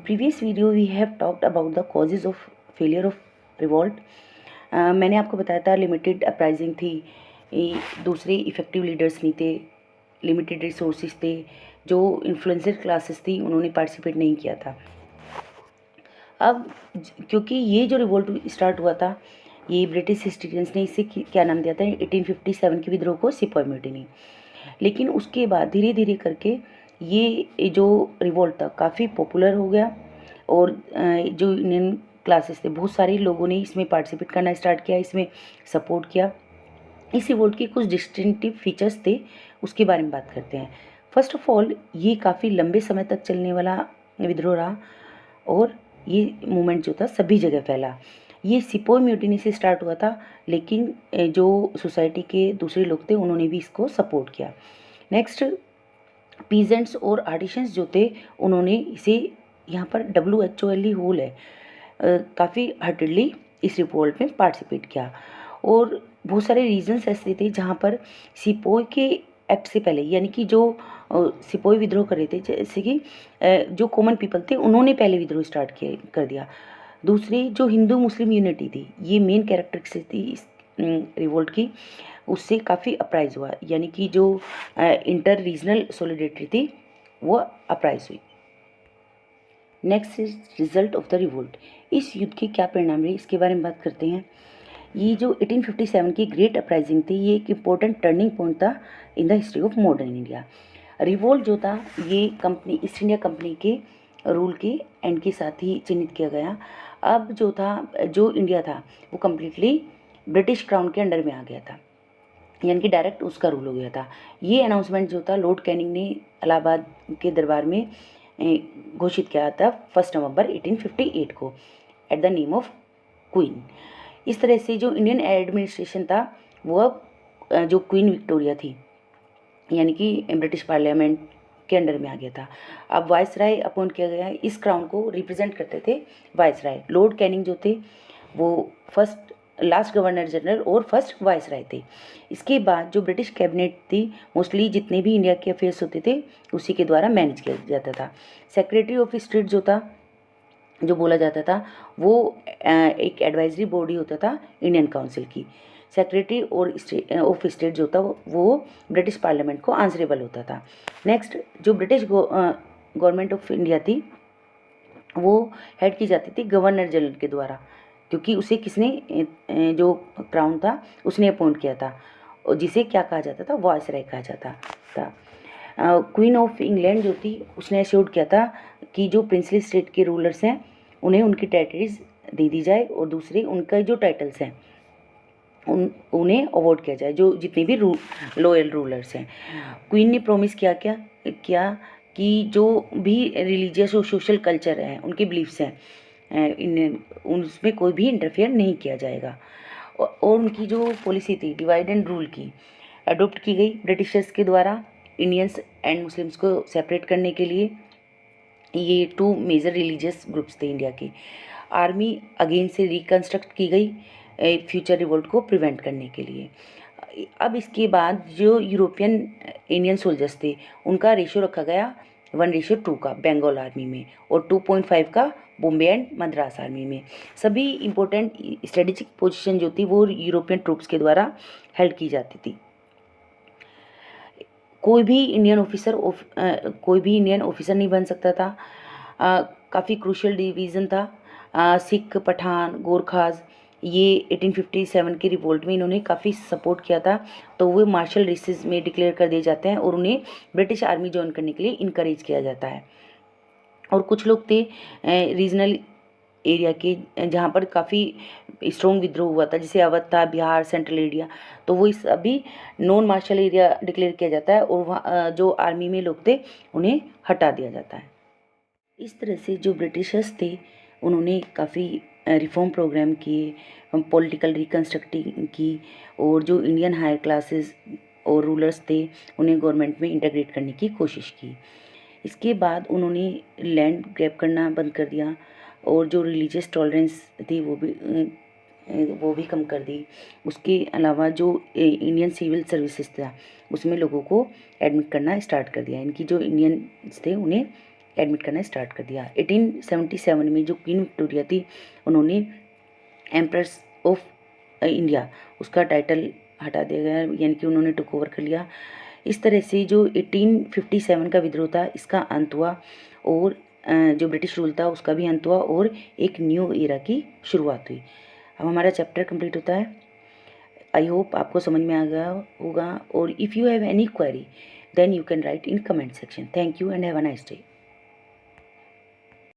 previous video we have talked about the causes of failure of revolt. मैंने आपको बताया था लिमिटेड अपराइजिंग थी, दूसरे इफ़ेक्टिव लीडर्स नहीं थे, लिमिटेड रिसोर्सेज थे, जो इन्फ्लुएंसर क्लासेस थी उन्होंने पार्टिसिपेट नहीं किया था। अब क्योंकि ये जो रिवोल्ट स्टार्ट हुआ था, ये ब्रिटिश हिस्ट्रियंस ने इसे क्या नाम दिया था, 1857 के विद्रोह को सिपॉय म्यूटिनी। लेकिन उसके बाद धीरे धीरे करके ये जो रिवोल्ट था काफ़ी पॉपुलर हो गया और जो इंडियन क्लासेस थे बहुत सारे लोगों ने इसमें पार्टिसिपेट करना स्टार्ट किया, इसमें सपोर्ट किया। इस रिवोल्ट के कुछ डिस्टिंक्टिव फीचर्स थे, उसके बारे में बात करते हैं। फर्स्ट ऑफ ऑल, ये काफ़ी लंबे समय तक चलने वाला विद्रोह रहा और ये मूवमेंट जो था सभी जगह फैला। ये सिपोय म्यूटिनी से स्टार्ट हुआ था, लेकिन जो सोसाइटी के दूसरे लोग थे उन्होंने भी इसको सपोर्ट किया। नेक्स्ट, पीजेंट्स और आर्टिशंस जो थे उन्होंने इसे, यहाँ पर WHOLE होल है, काफ़ी हार्टेडली इस रिवोल्ट में पार्टिसिपेट किया। और बहुत सारे रीजंस ऐसे थे जहाँ पर सिपोय के एक्ट से पहले, यानी कि जो सिपोय विद्रोह कर रहे थे, जैसे कि जो कॉमन पीपल थे उन्होंने पहले विद्रोह स्टार्ट कर दिया। दूसरी जो हिंदू मुस्लिम यूनिटी थी, ये मेन कैरेक्टरिस्टिक थी इस रिवोल्ट की, उससे काफ़ी अपराइज हुआ, यानी कि जो इंटर रीजनल सॉलिडेरिटी थी वो अपराइज हुई। Next is result of the revolt. इस युद्ध के क्या परिणाम रहे इसके बारे में बात करते हैं। ये जो 1857 की ग्रेट अपराइजिंग थी, ये एक इम्पोर्टेंट टर्निंग पॉइंट था in the history of modern India. Revolt जो था ये कंपनी, ईस्ट इंडिया कंपनी के रूल के एंड के साथ ही चिन्हित किया गया। अब जो था, जो इंडिया था वो कम्प्लीटली ब्रिटिश क्राउन के अंडर में आ गया था, यानी कि डायरेक्ट उसका रूल हो गया था। ये अनाउंसमेंट जो था लॉर्ड कैनिंग ने इलाहाबाद के दरबार में घोषित किया था 1 नवंबर 1858 को at the name of queen. इस तरह से जो इंडियन एडमिनिस्ट्रेशन था वो अब जो क्वीन विक्टोरिया थी, यानी कि ब्रिटिश पार्लियामेंट के अंडर में आ गया था। अब वाइसराय अपॉइंट किया गया। इस क्राउन को रिप्रेजेंट करते थे वाइसराय। लॉर्ड कैनिंग जो थे वो फर्स्ट, लास्ट गवर्नर जनरल और फर्स्ट वाइसराय थे। इसके बाद जो ब्रिटिश कैबिनेट थी, मोस्टली जितने भी इंडिया के अफेयर्स होते थे उसी के द्वारा मैनेज किया जाता था। सेक्रेटरी ऑफ स्टेट जो था, जो बोला जाता था, वो एक एडवाइजरी बॉडी होता था इंडियन काउंसिल की। सेक्रेटरी और ऑफ स्टेट जो था वो ब्रिटिश पार्लियामेंट को आंसरेबल होता था। नेक्स्ट, जो ब्रिटिश गवर्नमेंट ऑफ इंडिया थी वो हेड की जाती थी गवर्नर जनरल के द्वारा, क्योंकि उसे किसने, जो क्राउन था उसने अपॉइंट किया था, और जिसे क्या कहा जाता था, वायसराय कहा जाता था। क्वीन ऑफ इंग्लैंड जो थी उसने एश्योर्ड किया था कि जो प्रिंसली स्टेट के रूलर्स हैं उन्हें उनकी टेरिटरीज दे दी जाए और दूसरे उनका जो टाइटल्स हैं उन्हें अवॉर्ड किया जाए, जो जितने भी लॉयल रूलर्स हैं। क्वीन ने प्रॉमिस किया कि जो भी रिलीजियस और सोशल कल्चर है, उनके बिलीफ्स हैं इंडियन, उसमें कोई भी इंटरफेयर नहीं किया जाएगा। और उनकी जो पॉलिसी थी डिवाइड एंड रूल की, अडोप्ट की गई ब्रिटिशर्स के द्वारा इंडियंस एंड मुस्लिम्स को सेपरेट करने के लिए। ये 2 मेजर रिलीजियस ग्रुप्स थे इंडिया के। आर्मी अगेन से रिकन्स्ट्रक्ट की गई फ्यूचर रिवोल्ट को प्रिवेंट करने के लिए। अब इसके बाद जो यूरोपियन इंडियन सोल्जर्स थे उनका रेशो रखा गया 1:2 का बंगाल आर्मी में और 2.5 का बॉम्बे एंड मद्रास आर्मी में। सभी इम्पोर्टेंट स्ट्रेटेजिक पोजीशन जो थी वो यूरोपियन ट्रूप्स के द्वारा हेल्ड की जाती थी। कोई भी इंडियन ऑफिसर नहीं बन सकता था। काफ़ी क्रूशियल डिवीज़न था। सिख, पठान, गोरखाज, ये 1857 के रिवोल्ट में इन्होंने काफ़ी सपोर्ट किया था, तो वो मार्शल रेसेस में डिक्लेयर कर दिए जाते हैं और उन्हें ब्रिटिश आर्मी ज्वाइन करने के लिए इनकरेज किया जाता है। और कुछ लोग थे रीजनल एरिया के जहाँ पर काफ़ी स्ट्रॉन्ग विद्रोह हुआ था, जैसे अवध था, बिहार, सेंट्रल एरिया, तो वो इस अभी नॉन मार्शल एरिया डिक्लेयर किया जाता है और वहाँ जो आर्मी में लोग थे उन्हें हटा दिया जाता है। इस तरह से जो ब्रिटिशर्स थे उन्होंने काफ़ी रिफॉर्म प्रोग्राम किए, पॉलिटिकल रिकन्स्ट्रक्टिंग की, और जो इंडियन हायर क्लासेस और रूलर्स थे उन्हें गवर्नमेंट में इंटीग्रेट करने की कोशिश की। इसके बाद उन्होंने लैंड ग्रैब करना बंद कर दिया और जो रिलीजियस टॉलरेंस थी वो भी कम कर दी। उसके अलावा जो इंडियन सिविल सर्विसेज था उसमें लोगों को एडमिट करना स्टार्ट कर दिया, इनकी जो इंडियंस थे उन्हें एडमिट करना स्टार्ट कर दिया। 1877 में जो क्वीन विक्टोरिया थी उन्होंने एम्प्रेस ऑफ इंडिया उसका टाइटल हटा दिया गया, यानी कि उन्होंने टेक ओवर कर लिया। इस तरह से जो 1857 का विद्रोह था इसका अंत हुआ और जो ब्रिटिश रूल था उसका भी अंत हुआ और एक न्यू एरा की शुरुआत हुई। अब हमारा चैप्टर कंप्लीट होता है। आई होप आपको समझ में आ गया होगा, और if you have any query then you can write in comment section. Thank you and have a nice day.